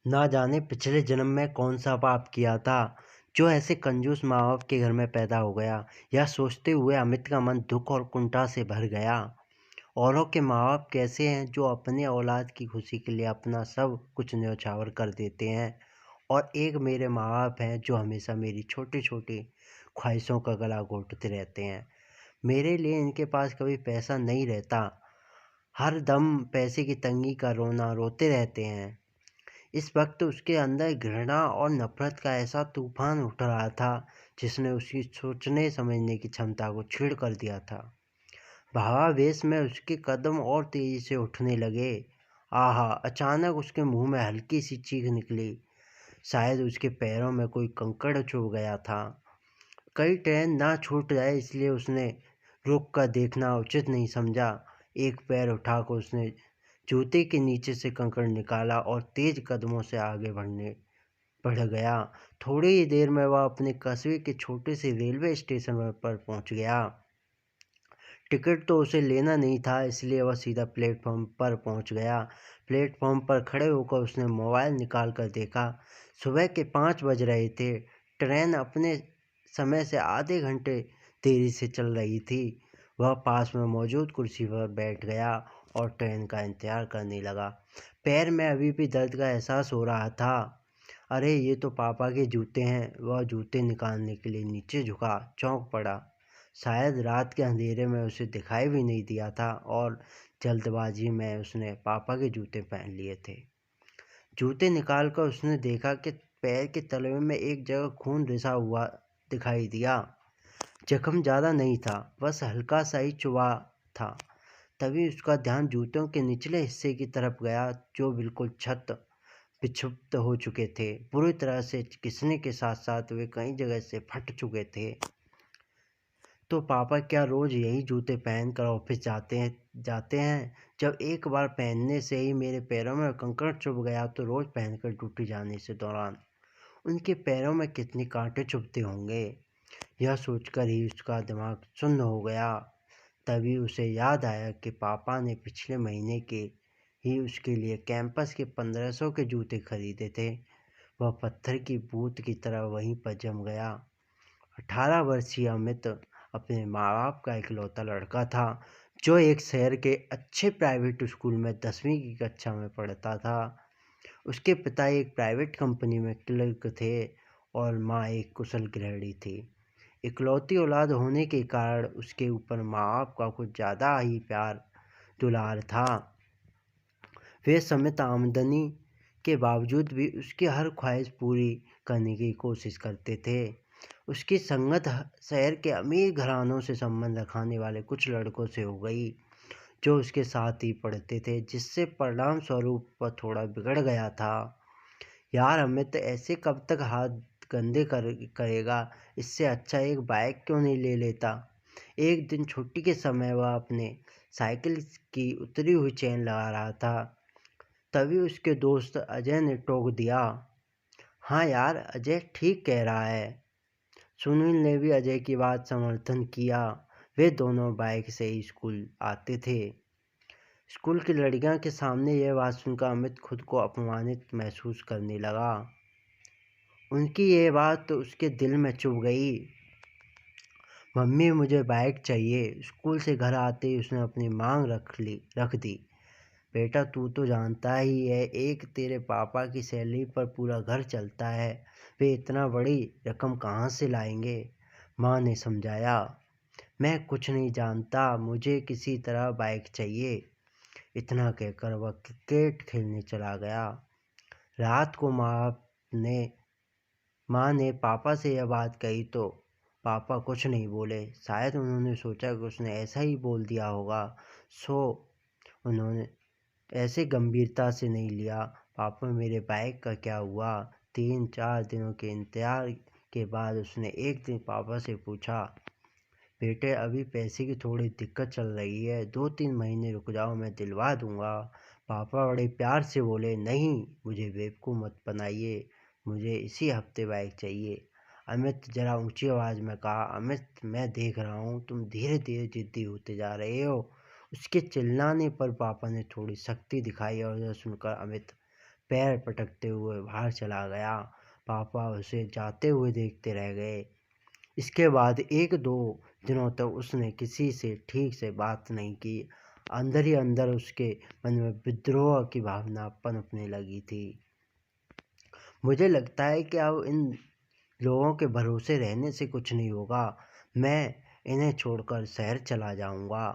ना जाने पिछले जन्म में कौन सा पाप किया था जो ऐसे कंजूस माँ बाप के घर में पैदा हो गया। यह सोचते हुए अमित का मन दुख और कुंठा से भर गया। औरों के माँ बाप कैसे हैं जो अपने औलाद की खुशी के लिए अपना सब कुछ न्यौछावर कर देते हैं, और एक मेरे माँ बाप हैं जो हमेशा मेरी छोटी छोटी ख्वाहिशों का गला घोंटते रहते हैं। मेरे लिए इनके पास कभी पैसा नहीं रहता, हर दम पैसे की तंगी का रोना रोते रहते हैं। इस वक्त उसके अंदर घृणा और नफरत का ऐसा तूफान उठ रहा था जिसने उसकी सोचने समझने की क्षमता को छीड़ कर दिया था। भावावेश में उसके कदम और तेजी से उठने लगे। आहा! अचानक उसके मुंह में हल्की सी चीख निकली। शायद उसके पैरों में कोई कंकड़ चुभ गया था। कहीं ट्रेन ना छूट जाए इसलिए उसने रुक कर देखना उचित नहीं समझा। एक पैर उठाकर उसने जूते के नीचे से कंकड़ निकाला और तेज कदमों से आगे बढ़ गया। थोड़ी ही देर में वह अपने कस्बे के छोटे से रेलवे स्टेशन पर पहुंच गया। टिकट तो उसे लेना नहीं था, इसलिए वह सीधा प्लेटफॉर्म पर पहुंच गया। प्लेटफॉर्म पर खड़े होकर उसने मोबाइल निकाल कर देखा। सुबह के 5 बज रहे थे। ट्रेन अपने समय से आधे घंटे देरी से चल रही थी। वह पास में मौजूद कुर्सी पर बैठ गया और ट्रेन का इंतजार करने लगा। पैर में अभी भी दर्द का एहसास हो रहा था। अरे ये तो पापा के जूते हैं। वह जूते निकालने के लिए नीचे झुका, चौंक पड़ा। शायद रात के अंधेरे में उसे दिखाई भी नहीं दिया था और जल्दबाजी में उसने पापा के जूते पहन लिए थे। जूते निकालकर उसने देखा कि पैर के तलवे में एक जगह खून रिसा हुआ दिखाई दिया। जख्म ज़्यादा नहीं था, बस हल्का सा ही चुभा था। तभी उसका ध्यान जूतों के निचले हिस्से की तरफ गया जो बिल्कुल क्षत विक्षिप्त हो चुके थे। बुरी तरह से घिसने के साथ साथ वे कई जगह से फट चुके थे। तो पापा क्या रोज़ यही जूते पहन कर ऑफिस जाते हैं? जब एक बार पहनने से ही मेरे पैरों में कंकड़ चुभ गया तो रोज़ पहनकर ड्यूटी जाने से दौरान उनके पैरों में कितने कांटे चुभते होंगे। यह सोचकर ही उसका दिमाग सुन्न हो गया। तभी उसे याद आया कि पापा ने पिछले महीने के ही उसके लिए कैंपस के 1500 के जूते खरीदे थे। वह पत्थर की बूंद की तरह वहीं पर जम गया। 18 वर्षीय अमित अपने माँ बाप का इकलौता लड़का था जो एक शहर के अच्छे प्राइवेट स्कूल में 10वीं की कक्षा में पढ़ता था। उसके पिता एक प्राइवेट कंपनी में क्लर्क थे और माँ एक कुशल गृहिणी थी। इकलौती औलाद होने के कारण उसके ऊपर माँ बाप का कुछ ज़्यादा ही प्यार दुलार था। वे सीमित आमदनी के बावजूद भी उसकी हर ख्वाहिश पूरी करने की कोशिश करते थे। उसकी संगत शहर के अमीर घरानों से संबंध रखने वाले कुछ लड़कों से हो गई जो उसके साथ ही पढ़ते थे, जिससे परिणाम स्वरूप वह थोड़ा बिगड़ गया था। यार अमित, ऐसे कब तक हाथ गंदे करेगा? इससे अच्छा एक बाइक क्यों नहीं ले लेता? एक दिन छुट्टी के समय वह अपने साइकिल की उतरी हुई चेन लगा रहा था। तभी उसके दोस्त अजय ने टोक दिया। हाँ यार, अजय ठीक कह रहा है। सुनील ने भी अजय की बात समर्थन किया। वे दोनों बाइक से ही स्कूल आते थे। स्कूल की लड़कियों के सामने यह बात सुनकर अमित खुद को अपमानित महसूस करने लगा। उनकी यह बात तो उसके दिल में चुभ गई। मम्मी, मुझे बाइक चाहिए। स्कूल से घर आते ही उसने अपनी मांग रख दी। बेटा, तू तो जानता ही है, एक तेरे पापा की सैलरी पर पूरा घर चलता है। वे इतना बड़ी रकम कहाँ से लाएंगे? माँ ने समझाया। मैं कुछ नहीं जानता, मुझे किसी तरह बाइक चाहिए। इतना कहकर वह क्रिकेट खेलने चला गया। रात को माँ ने पापा से यह बात कही तो पापा कुछ नहीं बोले। शायद उन्होंने सोचा कि उसने ऐसा ही बोल दिया होगा, सो उन्होंने ऐसे गंभीरता से नहीं लिया। पापा, मेरे बाइक का क्या हुआ? 3-4 दिनों के इंतजार के बाद उसने एक दिन पापा से पूछा, बेटे अभी पैसे की थोड़ी दिक्कत चल रही है, 2-3 महीने रुक जाओ, मैं दिलवा दूंगा। पापा बड़े प्यार से बोले, नहीं, मुझे बेवकूफ़ मत बनाइए, मुझे इसी हफ्ते बाइक चाहिए। अमित जरा ऊंची आवाज़ में कहा, अमित, मैं देख रहा हूँ तुम धीरे धीरे जिद्दी होते जा रहे हो। उसके चिल्लाने पर पापा ने थोड़ी सख्ती दिखाई और यह सुनकर अमित पैर पटकते हुए बाहर चला गया। पापा उसे जाते हुए देखते रह गए। इसके बाद 1-2 दिनों तक उसने किसी से ठीक से बात नहीं की। अंदर ही अंदर उसके मन में विद्रोह की भावना पनपने लगी थी। मुझे लगता है कि अब इन लोगों के भरोसे रहने से कुछ नहीं होगा। मैं इन्हें छोड़कर शहर चला जाऊंगा,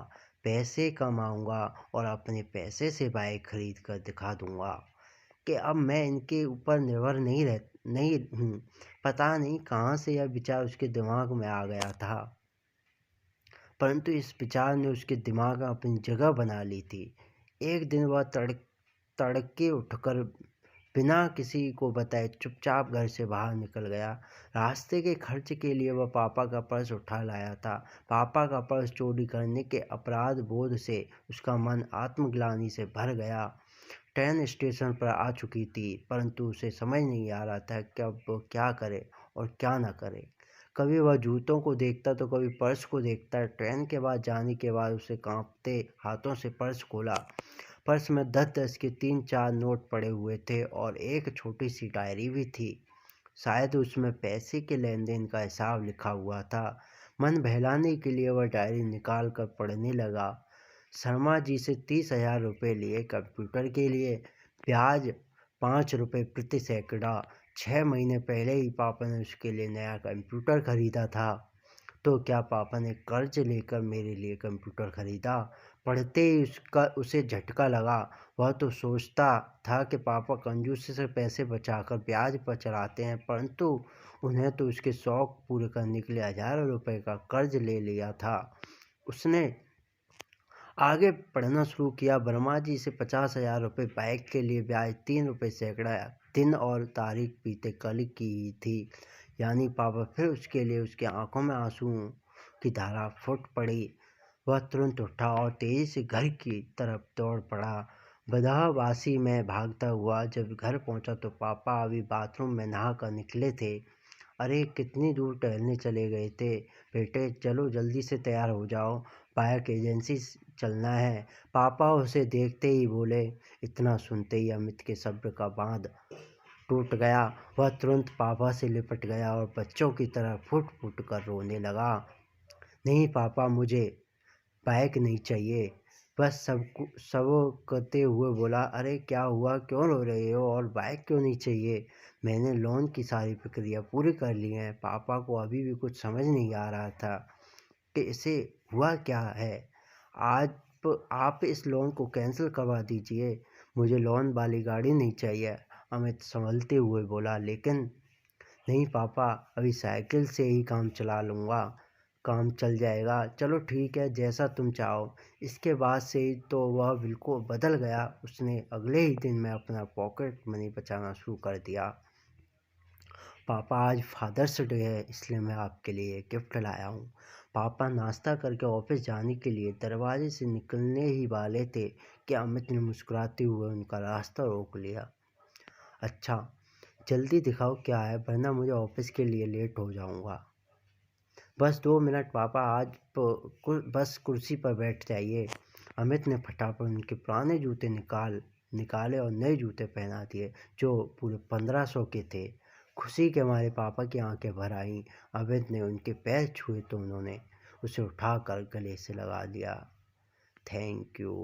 पैसे कमाऊंगा और अपने पैसे से बाइक खरीद कर दिखा दूंगा कि अब मैं इनके ऊपर निर्भर नहीं हूँ। पता नहीं कहाँ से यह विचार उसके दिमाग में आ गया था, परंतु इस विचार ने उसके दिमाग में अपनी जगह बना ली थी। एक दिन वह तड़के उठकर बिना किसी को बताए चुपचाप घर से बाहर निकल गया। रास्ते के खर्च के लिए वह पापा का पर्स उठा लाया था। पापा का पर्स चोरी करने के अपराध बोध से उसका मन आत्मग्लानि से भर गया। ट्रेन स्टेशन पर आ चुकी थी, परंतु उसे समझ नहीं आ रहा था कि अब वो क्या करे और क्या न करे। कभी वह जूतों को देखता तो कभी पर्स को देखता। ट्रेन के बाद जाने के बाद उसे कांपते हाथों से पर्स खोला। पर्स में 10-10 के 3-4 नोट पड़े हुए थे और एक छोटी सी डायरी भी थी। शायद उसमें पैसे के लेन देन का हिसाब लिखा हुआ था। मन बहलाने के लिए वह डायरी निकाल कर पढ़ने लगा। शर्मा जी से 30,000 रुपये लिए कंप्यूटर के लिए, ब्याज 5 रुपये प्रति सैकड़ा। 6 महीने पहले ही पापा ने उसके लिए नया कंप्यूटर खरीदा था। तो क्या पापा ने कर्ज लेकर मेरे लिए कंप्यूटर खरीदा? पढ़ते ही उसे झटका लगा। वह तो सोचता था कि पापा कंजूसी से पैसे बचाकर ब्याज पर चढ़ाते हैं, परंतु उन्हें तो उसके शौक पूरे करने के लिए हज़ारों रुपए का कर्ज ले लिया था। उसने आगे पढ़ना शुरू किया। वर्मा जी से 50,000 रुपये बाइक के लिए, ब्याज 3 रुपये सैकड़ा। दिन और तारीख बीते कल की ही थी। यानी पापा फिर उसके लिए। उसकी आंखों में आंसुओं की धारा फूट पड़ी। वह तुरंत उठा और तेजी से घर की तरफ दौड़ पड़ा। बदहवासी में भागता हुआ जब घर पहुंचा तो पापा अभी बाथरूम में नहा कर निकले थे। अरे कितनी दूर टहलने चले गए थे बेटे, चलो जल्दी से तैयार हो जाओ, बाइक एजेंसी चलना है। पापा उसे देखते ही बोले। इतना सुनते ही अमित के सब्र का बांध टूट गया। वह तुरंत पापा से लिपट गया और बच्चों की तरह फुट फुट कर रोने लगा। नहीं पापा, मुझे बाइक नहीं चाहिए। बस सब करते हुए बोला। अरे क्या हुआ, क्यों रो रहे हो और बाइक क्यों नहीं चाहिए? मैंने लोन की सारी प्रक्रिया पूरी कर ली है। पापा को अभी भी कुछ समझ नहीं आ रहा था कि इसे हुआ क्या है। आप इस लोन को कैंसिल करवा दीजिए। मुझे लोन वाली गाड़ी नहीं चाहिए, अमित संभलते हुए बोला। लेकिन नहीं पापा, अभी साइकिल से ही काम चला लूँगा, काम चल जाएगा। चलो ठीक है, जैसा तुम चाहो। इसके बाद से ही तो वह बिल्कुल बदल गया। उसने अगले ही दिन में अपना पॉकेट मनी बचाना शुरू कर दिया। पापा, आज फादर्स डे है, इसलिए मैं आपके लिए गिफ्ट लाया हूँ। पापा नाश्ता करके ऑफिस जाने के लिए दरवाजे से निकलने ही वाले थे कि अमित ने मुस्कुराते हुए उनका रास्ता रोक लिया। अच्छा, जल्दी दिखाओ क्या है, वरना मुझे ऑफिस के लिए लेट हो जाऊँगा। बस 2 मिनट पापा, आज बस कुर्सी पर बैठ जाइए। अमित ने फटाफट उनके पुराने जूते निकाले और नए जूते पहना दिए जो पूरे 1500 के थे। खुशी के मारे पापा की आंखें भर आईं। अमित ने उनके पैर छुए तो उन्होंने उसे उठाकर गले से लगा लिया। Thank you.